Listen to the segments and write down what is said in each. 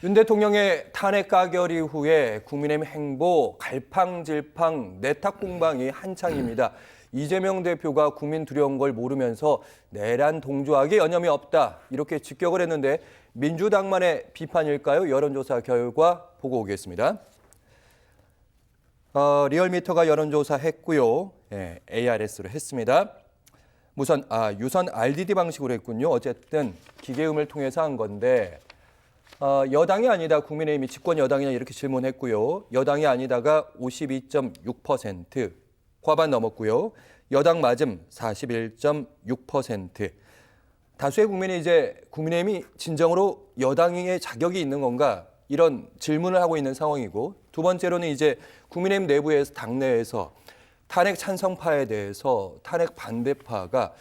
윤 대통령의 탄핵 가결 이후에 국민의힘 행보 갈팡질팡 내탁 공방이 한창입니다. 이재명 대표가 국민 두려운 걸 모르면서 내란 동조하기 여념이 없다 이렇게 직격을 했는데 민주당만의 비판일까요? 여론조사 결과 보고 오겠습니다. 리얼미터가 여론조사 했고요. ARS로 했습니다. 유선 RDD 방식으로 했군요. 어쨌든 기계음을 통해서 한 건데 여당이 아니다 국민의힘이 집권 여당이냐 이렇게 질문했고요. 여당이 아니다가 52.6%, 과반 넘었고요. 여당 맞음 41.6%. 다수의 국민이 이제 국민의힘이 진정으로 여당의 자격이 있는 건가 이런 질문을 하고 있는 상황이고, 두 번째로는 이제 국민의힘 내부에서 당내에서 탄핵 찬성파에 대해서 탄핵 반대파가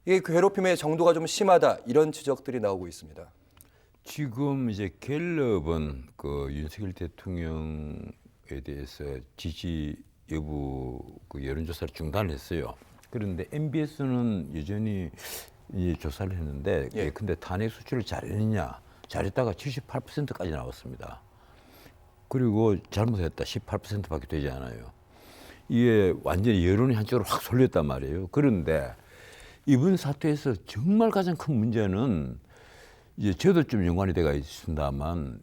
이 괴롭힘의 정도가 좀 심하다 이런 지적들이 나오고 있습니다. 지금 이제 갤럽은 그 윤석열 대통령에 대해서 지지 여부 그 여론조사를 중단했어요. 그런데 MBS는 여전히 조사를 했는데, 근데 탄핵 수출을 잘했느냐? 잘했다가 78%까지 나왔습니다. 그리고 잘못했다 18%밖에 되지 않아요. 이게 완전히 여론이 한쪽으로 확 쏠렸단 말이에요. 그런데 이번 사태에서 정말 가장 큰 문제는, 이제 저도 좀 연관이 돼가 있습니다만,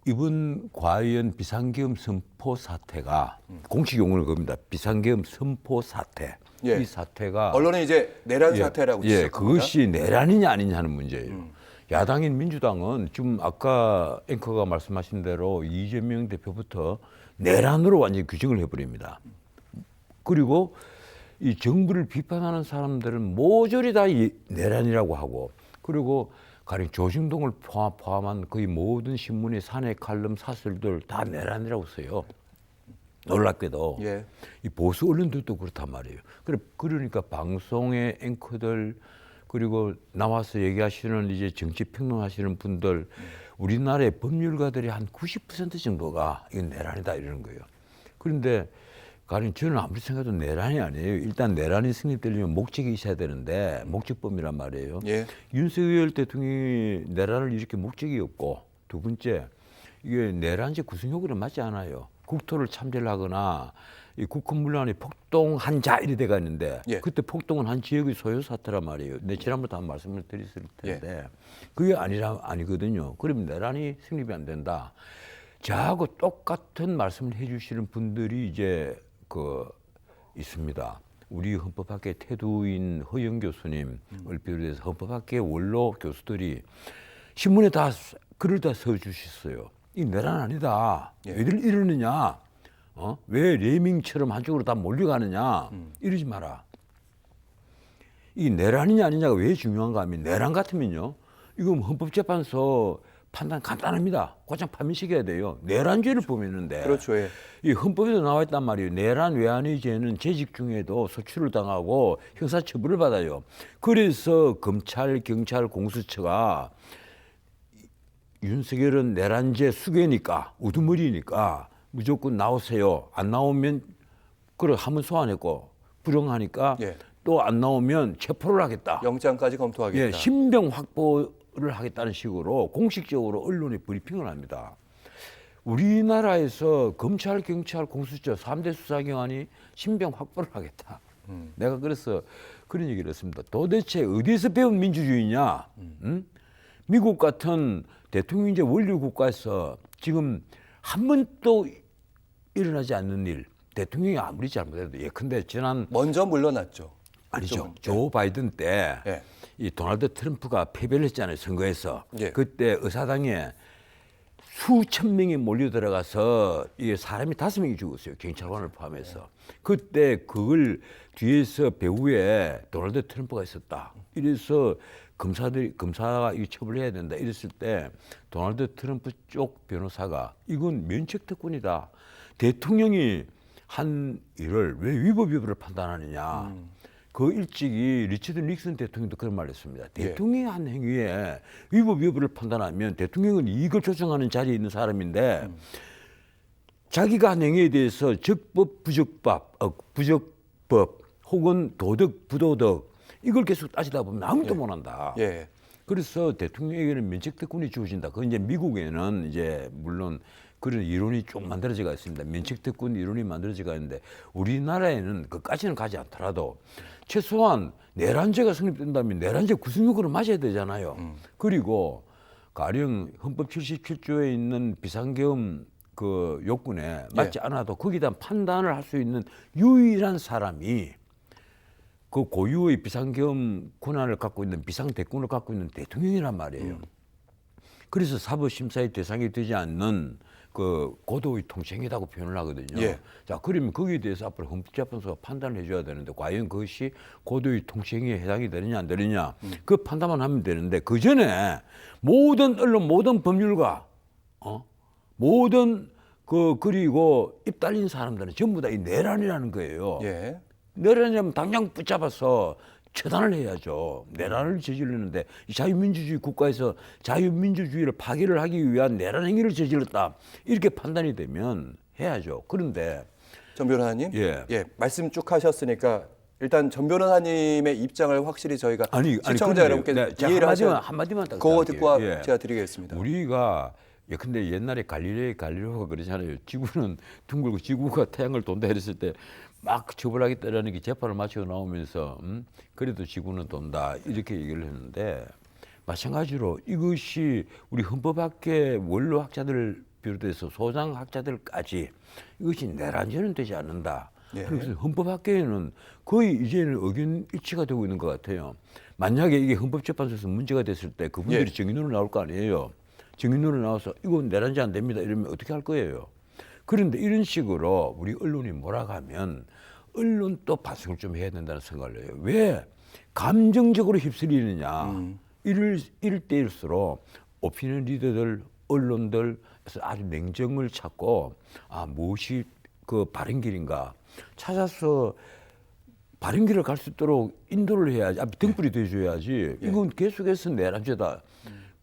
이번 과연 비상계엄 선포 사태가 공식 용어를 겁니다. 비상계엄 선포 사태. 이 사태가 언론은 이제 내란 사태라고 지적합니다. 그것이 내란이냐 아니냐 하는 문제예요. 야당인 민주당은 지금 아까 앵커가 말씀하신 대로 이재명 대표부터 내란으로 완전히 규정을 해버립니다. 그리고 이 정부를 비판하는 사람들은 모조리 다 내란이라고 하고, 그리고 가령 조중동을 포함한 거의 모든 신문의 사내 칼럼 사설들 다 내란이라고 써요. 놀랍게도 이 보수 언론들도 그렇단 말이에요. 그러니까 방송의 앵커들, 그리고 나와서 얘기하시는 이제 정치 평론하시는 분들, 우리나라의 법률가들이 한 90% 정도가 이건 내란이다 이러는 거예요. 그런데 가령 저는 아무리 생각해도 내란이 아니에요. 일단 내란이 성립되려면 목적이 있어야 되는데 목적범이란 말이에요. 윤석열 대통령이 내란을 일으킬 목적이 없고, 두 번째 이게 내란죄 구성요구는 맞지 않아요. 국토를 참전하거나 이 국헌문란이 폭동한 자 이래 돼가 있는데, 그때 폭동은 한 지역의 소요 사태란 말이에요. 내 지난번에 한 말씀을 드렸을 텐데 그게 아니거든요. 그러면 내란이 성립이 안 된다. 저하고 똑같은 말씀을 해주시는 분들이 이제 있습니다. 우리 헌법학계 태두인 허영 교수님을 비롯해서 헌법학계 원로 교수들이 신문에 다 글을 다 써주셨어요. 이 내란 아니다. 왜들 이러느냐? 왜 레밍처럼 한쪽으로 다 몰려가느냐? 이러지 마라. 이 내란이냐 아니냐가 왜 중요한가 하면, 내란 같으면요, 이거 헌법재판소 판단 간단합니다. 곧장 파면시켜야 돼요. 내란죄를 범했는데. 그렇죠. 이 헌법에도 나와 있단 말이에요. 내란 외환의 죄는 재직 중에도 소출을 당하고 형사처벌을 받아요. 그래서 검찰, 경찰, 공수처가 윤석열은 내란죄 수괴니까, 우두머리니까 무조건 나오세요. 안 나오면 한번 소환했고, 불응하니까 또 안 나오면 체포를 하겠다. 영장까지 검토하겠다. 신병 확보를 하겠다는 식으로 공식적으로 언론에 브리핑을 합니다. 우리나라에서 검찰, 경찰, 공수처 3대 수사기관이 신병 확보를 하겠다. 내가 그래서 그런 얘기를 했습니다. 도대체 어디서 배운 민주주의냐? 미국 같은 대통령제 원리 국가에서 지금 한 번도 일어나지 않는 일, 대통령이 아무리 잘못해도, 예컨대 먼저 물러났죠. 아니죠. 조 바이든 때 이 도널드 트럼프가 패배를 했잖아요, 선거에서. 그때 의사당에 수천 명이 몰려 들어가서 이게 사람이 5명이 죽었어요, 경찰관을 포함해서. 그때 그걸 뒤에서 배후에 도널드 트럼프가 있었다. 이래서 검사가 이 처벌해야 된다 이랬을 때, 도널드 트럼프 쪽 변호사가 이건 면책 특권이다. 대통령이 한 일을 왜 위법 여부를 판단하느냐. 그 일찍이 리처드 닉슨 대통령도 그런 말을 했습니다. 대통령이 한 행위에 위법 여부를 판단하면 대통령은 이익을 조정하는 자리에 있는 사람인데, 자기가 한 행위에 대해서 적법, 부적법 혹은 도덕, 부도덕 이걸 계속 따지다 보면 아무도 못한다. 그래서 대통령에게는 면책특권이 주어진다. 그 이제 미국에는 이제 물론 그런 이론이 쭉 만들어져가 있습니다. 면책특권 이론이 만들어져가 있는데 우리나라에는 그까지는 가지 않더라도 최소한 내란죄가 성립된다면 내란죄 구속력으로 맞아야 되잖아요. 그리고 가령 헌법 77조에 있는 비상계엄 그 요건에 맞지 않아도 거기에 대한 판단을 할 수 있는 유일한 사람이 그 고유의 비상계엄 권한을 갖고 있는 비상대권을 갖고 있는 대통령이란 말이에요. 그래서 사법심사의 대상이 되지 않는 그 고도의 통치행위라고 표현을 하거든요. 예. 자, 그러면 거기에 대해서 앞으로 헌법재판소가 판단을 해줘야 되는데 과연 그것이 고도의 통치행위에 해당이 되느냐 안 되느냐 그 판단만 하면 되는데 그 전에 모든 언론, 모든 법률가, 모든 그리고 입 달린 사람들은 전부 다 이 내란이라는 거예요. 예. 내란이라면 당장 붙잡아서 처단을 해야죠. 내란을 저지르는데 이 자유민주주의 국가에서 자유민주주의를 파괴를 하기 위한 내란 행위를 저질렀다. 이렇게 판단이 되면 해야죠. 그런데 전 변호사님, 예. 말씀 쭉 하셨으니까 일단 전 변호사님의 입장을 확실히 저희가 시청자 여러분께 이해를 하셔야 한마디만 딱 그거 할게요. 듣고 제가 드리겠습니다. 우리가 근데 옛날에 갈릴레오가 그러잖아요. 지구는 둥글고 지구가 태양을 돈다 이랬을 때 막 처벌하겠다라는 게 재판을 마치고 나오면서 그래도 지구는 돈다 이렇게 얘기를 했는데 마찬가지로 이것이 우리 헌법학계 원로학자들 비롯해서 소장학자들까지 이것이 내란죄는 되지 않는다. 예. 그래서 헌법학계에는 거의 이제는 의견 일치가 되고 있는 것 같아요. 만약에 이게 헌법재판소에서 문제가 됐을 때 그분들이 증인으로 나올 거 아니에요. 증인으로 나와서 이건 내란죄 안 됩니다 이러면 어떻게 할 거예요. 그런데 이런 식으로 우리 언론이 몰아가면 언론도 반성을 좀 해야 된다는 생각을 해요. 왜 감정적으로 휩쓸리느냐. 이럴 때일수록 오피니언 리더들, 언론들에서 아주 냉정을 찾고 무엇이 그 바른 길인가 찾아서 바른 길을 갈 수 있도록 인도를 해야지. 등불이 돼줘야지. 이건 계속해서 내란죄다.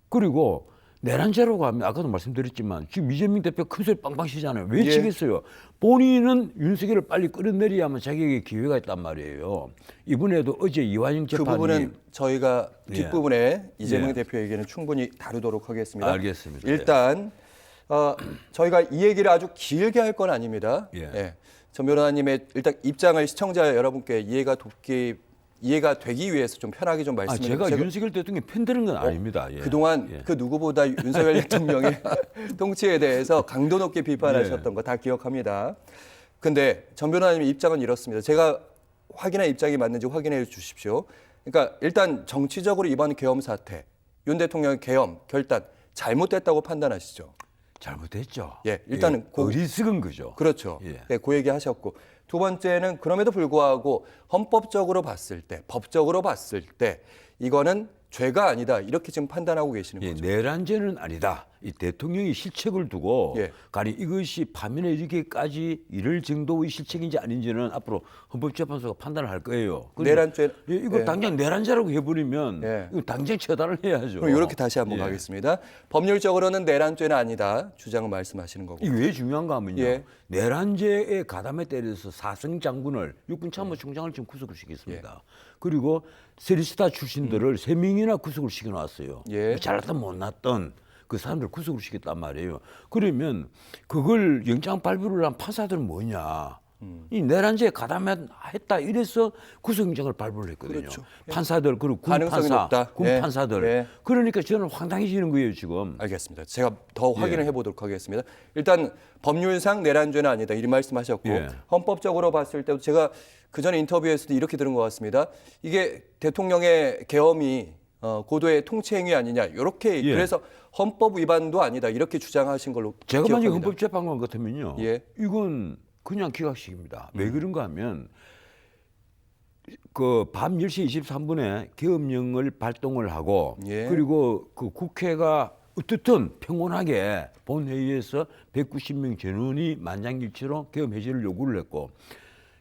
그리고 내란죄라고 하면 아까도 말씀드렸지만 지금 이재명 대표 큰 소리 빵빵 치잖아요. 왜 치겠어요? 본인은 윤석열을 빨리 끌어내려야만 자기에게 기회가 있단 말이에요. 이번에도 어제 이완영 재판이 그 부분은 저희가 뒷부분에 이재명 대표 얘기는 충분히 다루도록 하겠습니다. 알겠습니다. 일단 저희가 이 얘기를 아주 길게 할 건 아닙니다. 전 변호사님의 일단 입장을 시청자 여러분께 이해가 되기 위해서 좀 편하게 좀 말씀을 제가 윤석열 대통령 편드는 건 아닙니다. 그동안 그 누구보다 윤석열 대통령의 통치에 대해서 강도 높게 비판하셨던 거 다 기억합니다. 근데 전 변호사님의 입장은 이렇습니다. 제가 확인한 입장이 맞는지 확인해 주십시오. 그러니까 일단 정치적으로 이번 계엄 사태, 윤 대통령의 계엄 결단 잘못됐다고 판단하시죠? 잘못했죠. 일단은 어리석은 거죠. 그렇죠. 그 얘기 하셨고 두 번째는 그럼에도 불구하고 헌법적으로 봤을 때, 법적으로 봤을 때 이거는 죄가 아니다 이렇게 지금 판단하고 계시는 거죠. 내란죄는 아니다. 이 대통령이 실책을 두고 가령 이것이 파면에 이르기까지 이를 정도의 실책인지 아닌지는 앞으로 헌법재판소가 판단을 할 거예요. 내란죄 이거 당장 내란죄라고 해버리면 이거 당장 처단을 해야죠. 그럼 이렇게 다시 한번 가겠습니다. 법률적으로는 내란죄는 아니다 주장을 말씀하시는 거고. 이게 왜 중요한가 하면요. 내란죄의 가담에 때려서 사성 장군을 육군 참모총장을 지금 구속을 시켰습니다. 그리고 세리스타 출신들을 3명이나 구속을 시켜놨어요. 잘났던 못났던 그 사람들 구속을 시켰단 말이에요. 그러면 그걸 영장 발부를 한 판사들은 뭐냐. 이 내란죄에 가담했다 이래서 구속영장을 발부를 했거든요. 그렇죠. 판사들 그리고 군 판사들. 그러니까 저는 황당해지는 거예요 지금. 알겠습니다. 제가 더 확인을 해보도록 하겠습니다. 일단 법률상 내란죄는 아니다 이 말씀하셨고 헌법적으로 봤을 때도 제가 그 전에 인터뷰에서도 이렇게 들은 것 같습니다. 이게 대통령의 계엄이 고도의 통치행위 아니냐 이렇게 그래서 헌법 위반도 아니다 이렇게 주장하신 걸로 제가 기억합니다. 만약 헌법재판관 같으면요. 이건 그냥 기각식입니다. 왜 그런가 하면 그 밤 10시 23분에 계엄령을 발동을 하고 그리고 그 국회가 어떻든 평온하게 본회의에서 190명 전원이 만장일치로 계엄 해제를 요구를 했고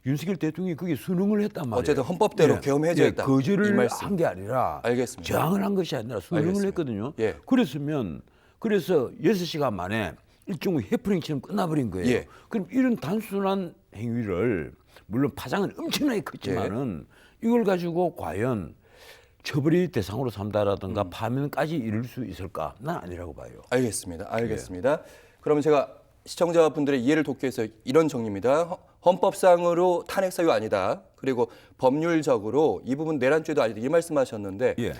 윤석열 대통령이 그게 순응을 했단 말이에요. 어쨌든 헌법대로 계엄 해제했다. 거절을 한 게 아니라 알겠습니다. 저항을 한 것이 아니라 순응을 했거든요. 그래서 6시간 만에 일종의 해프닝처럼 끝나버린 거예요. 그럼 이런 단순한 행위를 물론 파장은 엄청나게 컸지만은 이걸 가지고 과연 처벌이 대상으로 삼다라든가 파면까지 이룰 수 있을까? 난 아니라고 봐요. 알겠습니다. 알겠습니다. 그러면 제가 시청자분들의 이해를 돕기 위해서 이런 정리입니다. 헌법상으로 탄핵 사유 아니다. 그리고 법률적으로 이 부분 내란죄도 아니다. 이 말씀하셨는데 예.